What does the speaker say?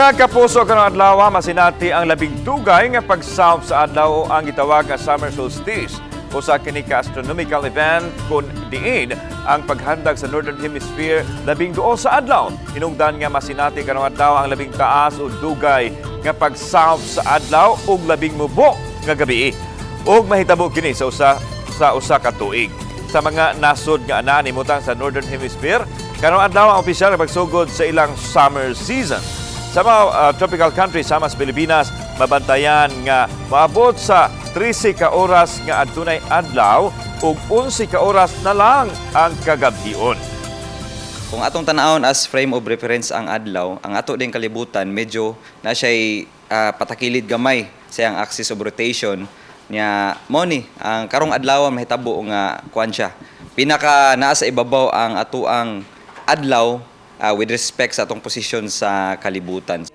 Mga kapuso karong adlaw masinati ang labing dugay nga pagsawop sa adlaw ang gitawag nga summer solstice o sa kini ka astronomical event kun diin ang paghandag sa Northern Hemisphere labing duo sa adlaw. Hinungdan nga masinati karong adlaw ang labing taas o dugay nga pagsawop sa adlaw ug labing mubo nga gabi. Ug mahitabo kini sa usa ka tuig. Sa mga nasod nga ana nimutang sa Northern Hemisphere, karong adlaw ang opisyal nga pagsugod sa ilang summer season. Sa mga tropical countries sama sa Pilipinas, mabantayan nga maabot sa 13 ka oras nga adunay adlaw ug 11 ka oras na lang ang kagabhion. Kung atong tanawon as frame of reference ang adlaw, ang ato ding kalibutan medyo na siya'y patakilid gamay sa ang axis of rotation niya mo ni ang karong adlaw mahitabo nga kuan siya. Pinaka naa sa ibabaw ang atuang adlaw with respect sa atong posisyon sa kalibutan.